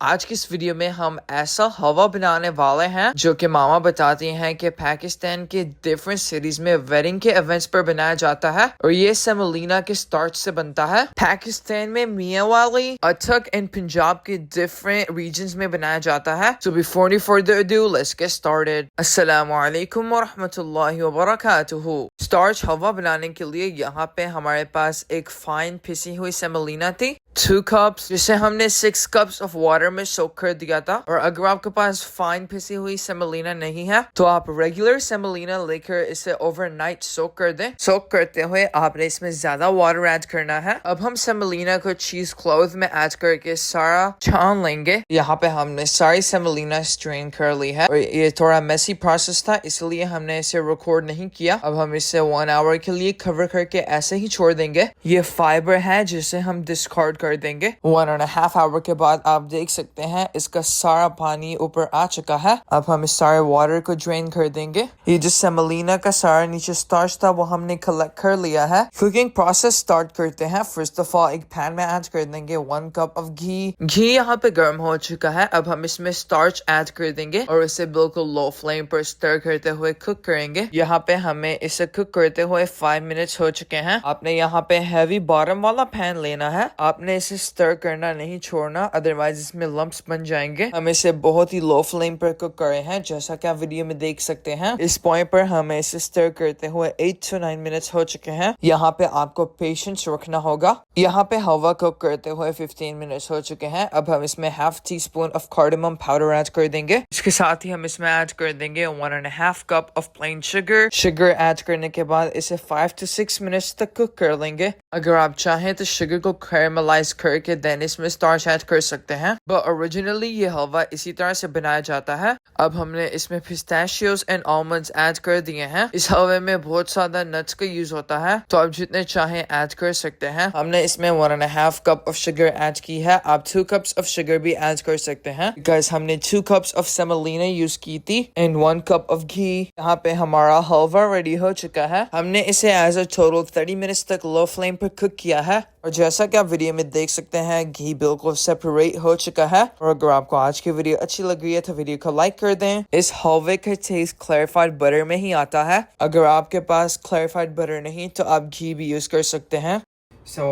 आज की इस वीडियो में हम ऐसा हलवा बनाने वाले हैं जो कि मामा बताती हैं कि पाकिस्तान के डिफरेंट सिटीज में वेडिंग के इवेंट्स पर बनाया जाता है और ये सेमोलिना के स्टार्च से बनता है। पाकिस्तान में मियाँ वाली, अटक एंड पंजाब के डिफरेंट रीजन्स में बनाया जाता है। So before any further ado, let's get started. अस्सलामु अलैकुम व रहमतुल्लाहि व बरकातुहू। स्टार्च हलवा बनाने के लिए यहाँ पे हमारे पास एक फाइन पिसी हुई सेमोलिना थी, 2 cups, जिसे हमने 6 cups of water में सोक कर दिया था। और अगर आपके पास फाइन पिसी हुई सेमोलिना नहीं है तो आप रेगुलर सेमोलिना लेकर इसे ओवरनाइट सोक कर दें। सोक करते हुए आपने इसमें ज्यादा वाटर ऐड करना है। अब हम सेमोलिना को चीज क्लॉथ में ऐड करके सारा छान लेंगे। यहाँ पे हमने सारी सेमोलिना स्ट्रेन कर ली है और ये थोड़ा मेसी प्रोसेस था, इसलिए हमने इसे रिकॉर्ड नहीं किया। अब हम इसे 1 hour के लिए कवर करके ऐसे ही छोड़ देंगे। ये फाइबर है जिसे हम डिस्कार्ड कर देंगे। 1.5 hour के बाद आप देख सकते हैं इसका सारा पानी ऊपर आ चुका है। अब हम इस सारे वाटर को ड्रेन कर देंगे। ये जो सेमोलिना का सारा नीचे स्टार्च था वो हमने कलेक्ट कर लिया है। कुकिंग प्रोसेस स्टार्ट करते हैं। फर्स्ट ऑफ ऑल एक पैन में ऐड कर देंगे 1 cup ऑफ घी। घी यहाँ पे गर्म हो चुका है। अब हम इसमें स्टार्च ऐड कर देंगे और इसे बिल्कुल लो फ्लेम पर स्टर करते हुए कुक करेंगे। यहाँ पे हमें इसे कुक करते हुए 5 मिनट्स हो चुके हैं। आपने यहाँ पे हैवी बॉटम वाला पैन लेना है। आपने इसे स्टर करना नहीं छोड़ना, अदरवाइज इसमें लम्प्स बन जाएंगे। हम इसे बहुत ही लो फ्लेम पर कुक कर रहे हैं, जैसा कि आप वीडियो में देख सकते हैं। इस पॉइंट पर हमें इसे स्टर करते हुए 8 to 9 मिनट्स हो चुके हैं। यहाँ पे आपको पेशेंस रखना होगा। यहाँ पे हलवा कुक करते हुए 15 मिनट्स हो चुके हैं। अब हम इसमें ½ teaspoon of cardamom powder add कर देंगे। इसके साथ ही हम इसमें ऐड कर देंगे 1.5 cup of plain sugar. Sugar add करने के बाद इसे 5 to 6 मिनट्स तक कुक कर लेंगे। अगर आप चाहें तो शुगर को कैरमलाइज करके देन इसमें स्टार्च ऐड कर सकते हैं, बट ओरिजिनली ये हलवा इसी तरह से बनाया जाता है। अब हमने इसमें पिस्ताशियोज एंड आलमंड्स ऐड कर दिए हैं। इस हलवे में बहुत ज्यादा नट्स का यूज होता है, तो आप जितने चाहें ऐड कर सकते हैं। हमने इसमें 1.5 cup ऑफ शुगर ऐड की है। आप 2 cups ऑफ शुगर भी ऐड कर सकते हैं, बिकॉज हमने 2 cups ऑफ सेमोलिना यूज की थी एंड 1 cup ऑफ घी। यहाँ पे हमारा हलवा रेडी हो चुका है। हमने इसे एज अ टोटल 30 मिनट्स तक लो फ्लेम पर कुक किया है और जैसा कि आप वीडियो में देख सकते हैं घी बिल्कुल सेपरेट हो चुका है। और अगर आपको आज की वीडियो अच्छी लग रही है तो वीडियो को लाइक कर दें। इस हलवे का टेस्ट क्लैरिफाइड बटर में ही आता है। अगर आपके पास क्लैरिफाइड बटर नहीं तो आप घी भी यूज कर सकते हैं। So,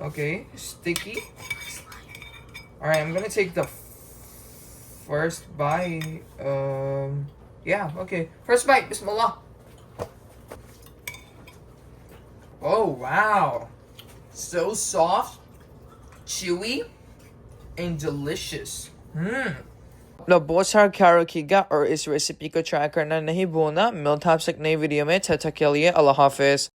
okay, sticky. Alright, I'm gonna take the first bite. Yeah, okay. First bite, Bismillah. Oh, wow. So soft, chewy, and delicious. अपना बहुत सारा ख्याल रखिएगा और इस रेसिपी को ट्राई करना नहीं भूलना। मिलता है आपसे एक नई वीडियो में। तब तक के लिए अल्लाह हाफिज।